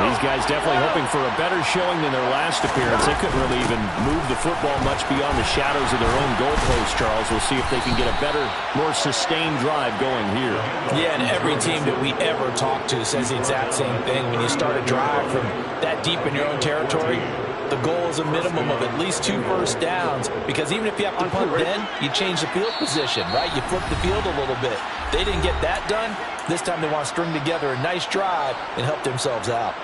These guys definitely hoping for a better showing than their last appearance. They couldn't really even move the football much beyond the shadows of their own goalpost, Charles. We'll see if they can get a better, more sustained drive going here. Yeah, and every team that we ever talk to says the exact same thing. When you start a drive from that deep in your own territory, the goal is a minimum of at least 2 first downs, because even if you have to punt then, you change the field position, right? You flip the field a little bit. They didn't get that done. This time they want to string together a nice drive and help themselves out.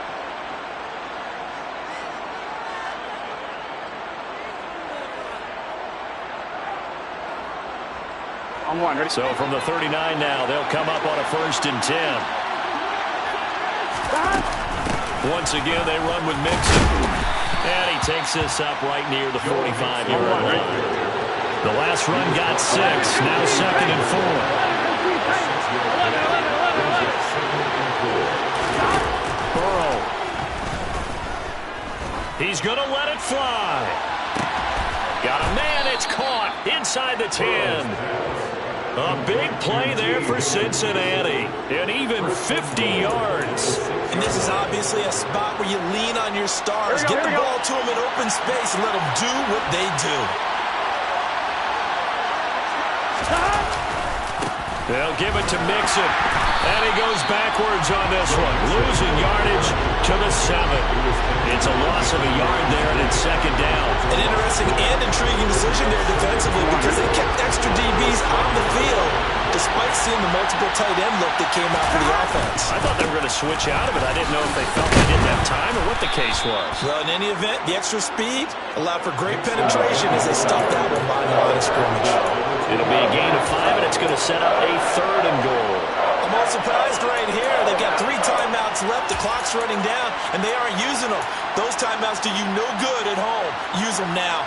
So from the 39 now, they'll come up on a 1st and 10. Once again, they run with Mixon. And he takes this up right near the 45-yard line. The last run got 6. Now 2nd and 4. Burrow. He's going to let it fly. Got a man. It's caught inside the 10. A big play there for Cincinnati. And even 50 yards. And this is obviously a spot where you lean on your stars. Get the ball to them in open space and let them do what they do. They'll give it to Mixon. And he goes backwards on this one. Losing yardage to the 7. It's a loss of a yard there, and it's 2nd down. An interesting and intriguing decision there defensively, because they kept extra DBs on the field despite seeing the multiple tight end look that came out for the offense. I thought they were going to switch out of it. I didn't know if they felt they didn't have time or what the case was. Well, in any event, the extra speed allowed for great penetration as they stuffed that one by the line of scrimmage. It'll be a gain of 5, and it's going to set up a 3rd and goal. I'm all surprised right here. They've got 3 timeouts left. The clock's running down, and they aren't using them. Those timeouts do you no good at home. Use them now.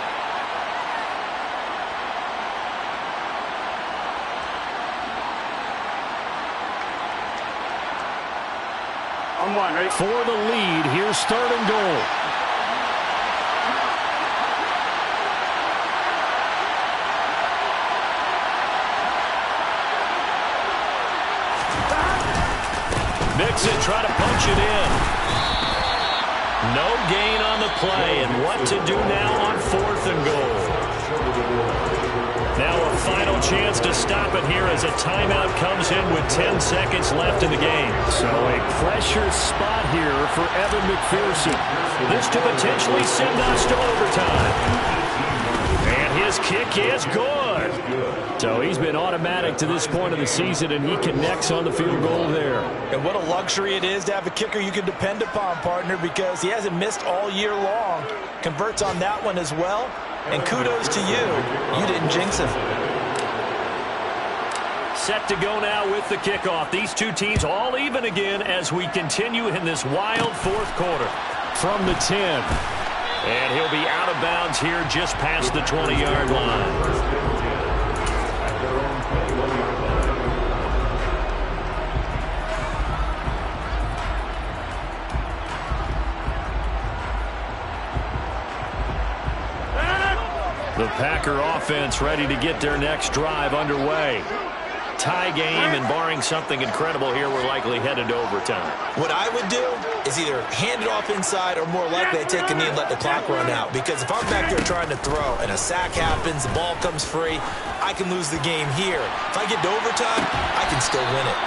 On 1, ready? For the lead, here's 3rd and goal. Mixon trying to punch it in. No gain on the play, and what to do now on 4th and goal. Now a final chance to stop it here as a timeout comes in with 10 seconds left in the game. So a pressure spot here for Evan McPherson. This to potentially send us to overtime. And his kick is good. So he's been automatic to this point of the season, and he connects on the field goal there. And what a luxury it is to have a kicker you can depend upon, partner, because he hasn't missed all year long. Converts on that one as well. And kudos to you. You didn't jinx him. Set to go now with the kickoff. These two teams all even again as we continue in this wild 4th quarter. From the 10. And he'll be out of bounds here just past the 20-yard line. The Packer offense ready to get their next drive underway. Tie game, and barring something incredible here, we're likely headed to overtime. What I would do is either hand it off inside or more likely I take a knee and let the clock run out. Because if I'm back there trying to throw and a sack happens, the ball comes free, I can lose the game here. If I get to overtime, I can still win it.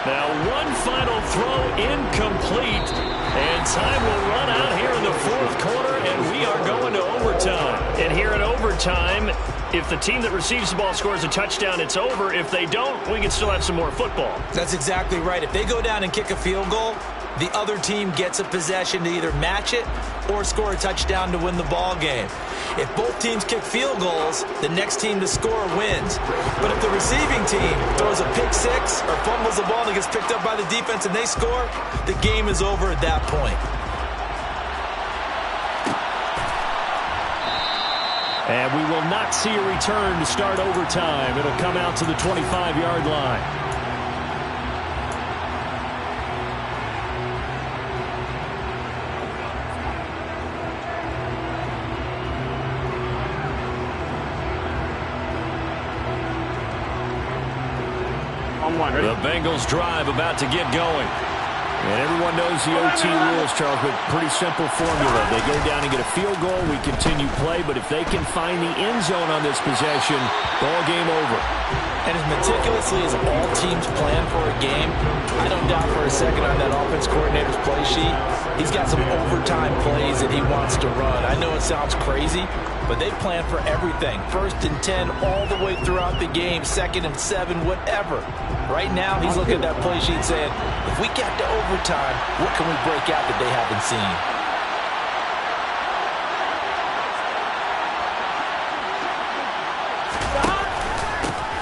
Now one final throw incomplete, and time will run out here in the 4th quarter, and we are going to overtime. And here in overtime, if the team that receives the ball scores a touchdown, it's over. If they don't, we can still have some more football. That's exactly right. If they go down and kick a field goal, the other team gets a possession to either match it or score a touchdown to win the ball game. If both teams kick field goals, the next team to score wins. But if the receiving team throws a pick six or fumbles the ball and it gets picked up by the defense and they score, the game is over at that point. And we will not see a return to start overtime. It'll come out to the 25-yard line. The Bengals drive about to get going. And everyone knows the OT rules, Charles, but pretty simple formula. They go down and get a field goal, we continue play, but if they can find the end zone on this possession, ball game over. And as meticulously as all teams plan for a game, I don't doubt for a second on that offense coordinator's play sheet, he's got some overtime plays that he wants to run. I know it sounds crazy, but they plan for everything. 1st and 10 all the way throughout the game, 2nd and 7, whatever. Right now, he's looking at that play sheet saying, if we get to overtime, what can we break out that they haven't seen?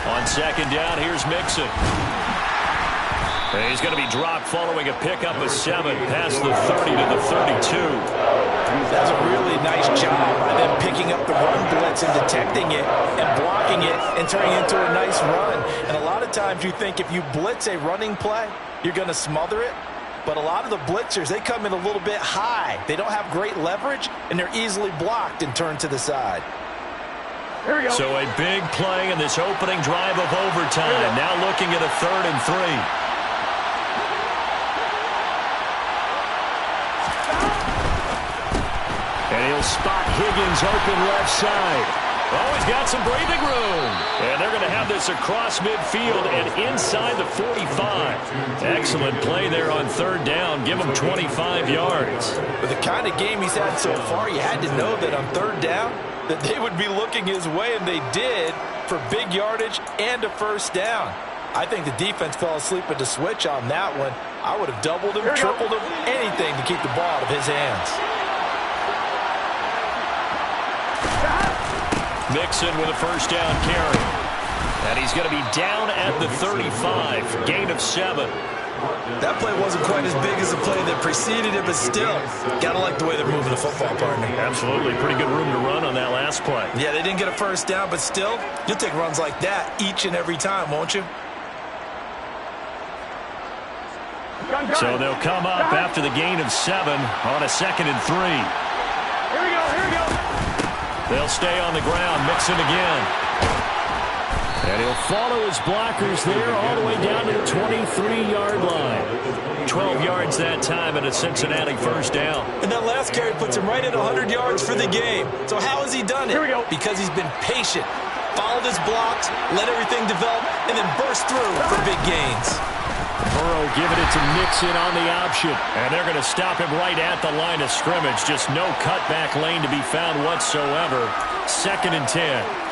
On 2nd down, here's Mixon. He's going to be dropped following a pickup of 7 past the 30 to the 32. That's a really nice job by them picking up the run blitz and detecting it and blocking it and turning it into a nice run. And a lot of times you think if you blitz a running play, you're going to smother it. But a lot of the blitzers, they come in a little bit high. They don't have great leverage, and they're easily blocked and turned to the side. Here we go. So a big play in this opening drive of overtime. Now looking at a 3rd and 3. And he'll spot Higgins open left side. Oh, he's got some breathing room. And they're going to have this across midfield and inside the 45. Excellent play there on 3rd down. Give him 25 yards. With the kind of game he's had so far, you had to know that on 3rd down that they would be looking his way, and they did, for big yardage and a 1st down. I think the defense fell asleep at the switch on that one. I would have doubled him, tripled him, anything to keep the ball out of his hands. Mixon with a 1st down carry. And he's going to be down at the 35. Gain of 7. That play wasn't quite as big as the play that preceded it, but still, gotta like the way they're moving the football, partner. Absolutely. Pretty good room to run on that last play. Yeah, they didn't get a 1st down, but still, you'll take runs like that each and every time, won't you? So they'll come up after the gain of 7 on a 2nd and 3. Here we go, here we go. They'll stay on the ground. Mixon again. And he'll follow his blockers there all the way down to the 23-yard line. 12 yards that time and a Cincinnati 1st down. And that last carry puts him right at 100 yards for the game. So how has he done it? Here we go. Because he's been patient, followed his blocks, let everything develop, and then burst through for big gains. Burrow giving it to Mixon on the option. And they're going to stop him right at the line of scrimmage. Just no cutback lane to be found whatsoever. 2nd and 10.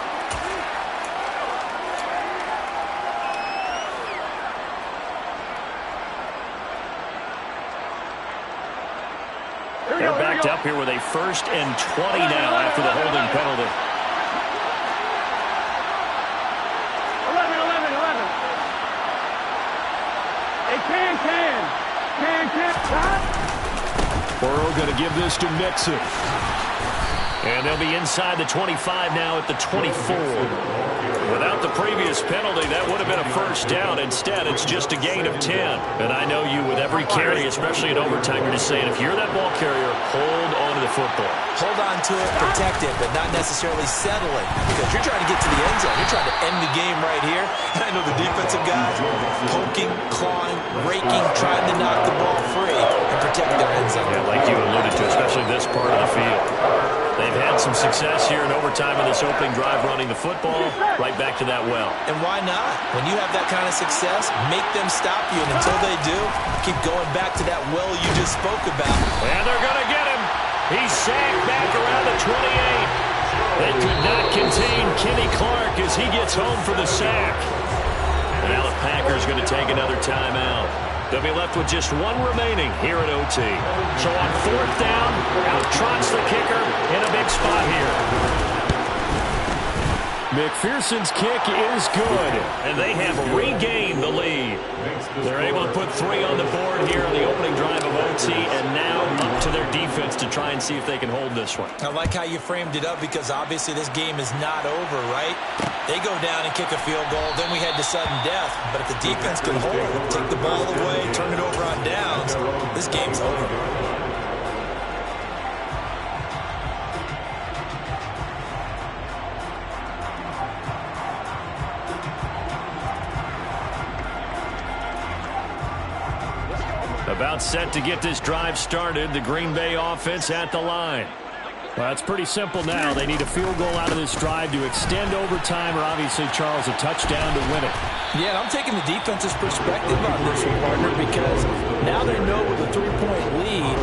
They're backed up here with a 1st and 20 now after the holding penalty. 11. Burrow going to give this to Mixon. And they'll be inside the 25 now at the 24. Without the previous penalty, that would have been a 1st down. Instead, it's just a gain of 10. And I know you, with every carry, especially in overtime, you're just saying, if you're that ball carrier, hold on to the football. Hold on to it, protect it, but not necessarily settle it. Because you're trying to get to the end zone. You're trying to end the game right here. And I know the defensive guys poking, clawing, raking, trying to knock the ball free and protect their end zone. Yeah, like you alluded to, especially this part of the field. They've had some success here in overtime in this opening drive running the football. Right back to that well. And why not? When you have that kind of success, make them stop you. And until they do, keep going back to that well you just spoke about. And they're going to get him. He's sacked back around the 28. They could not contain Kenny Clark as he gets home for the sack. And now the Packers going to take another timeout. They'll be left with just one remaining here at OT. So on fourth down, out trots the kicker in a big spot here. McPherson's kick is good. And they have regained the lead. They're able to put 3 on the board here on the opening drive of OT, and now up to their defense to try and see if they can hold this one. I like how you framed it up because obviously this game is not over, right? They go down and kick a field goal, then we head to sudden death. But if the defense can hold it, take the ball away, turn it over on downs, this game's over. About set to get this drive started. The Green Bay offense at the line. Well, it's pretty simple now. They need a field goal out of this drive to extend overtime, or obviously, Charles, a touchdown to win it. Yeah, and I'm taking the defense's perspective on this one, partner, because now they know with a 3-point lead,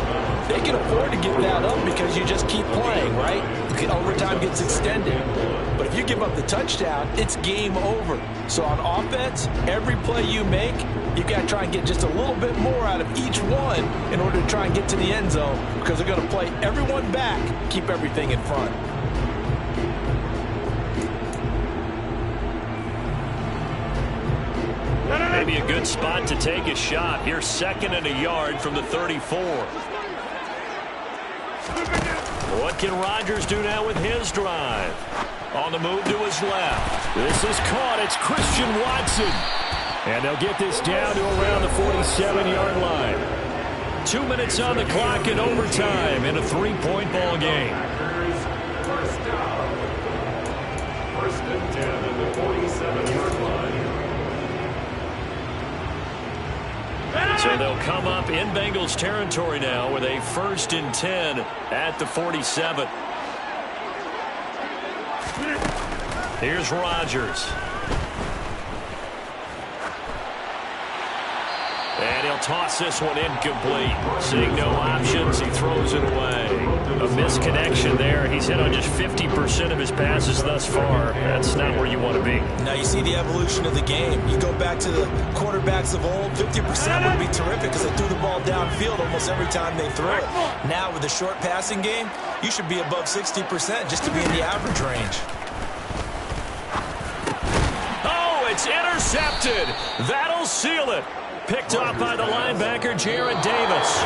they can afford to give that up because you just keep playing, right? Overtime gets extended. But if you give up the touchdown, it's game over. So on offense, every play you make, you've got to try and get just a little bit more out of each one in order to try and get to the end zone because they're going to play everyone back, keep everything in front. Maybe a good spot to take a shot. Here's 2nd and a yard from the 34. What can Rodgers do now with his drive? On the move to his left. This is caught. It's Christian Watson. And they'll get this down to around the 47-yard line. 2 minutes on the clock in overtime in a 3-point ball game. First and 10 at the 47-yard line. So they'll come up in Bengals territory now with a 1st and 10 at the 47. Here's Rodgers. And he'll toss this one incomplete. Seeing no options, he throws it away. A misconnection there. He's hit on just 50% of his passes thus far. That's not where you want to be. Now you see the evolution of the game. You go back to the quarterbacks of old, 50% would be terrific because they threw the ball downfield almost every time they threw it. Now with the short passing game, you should be above 60% just to be in the average range. Oh, it's intercepted. That'll seal it. Picked off by the linebacker, Jared Davis.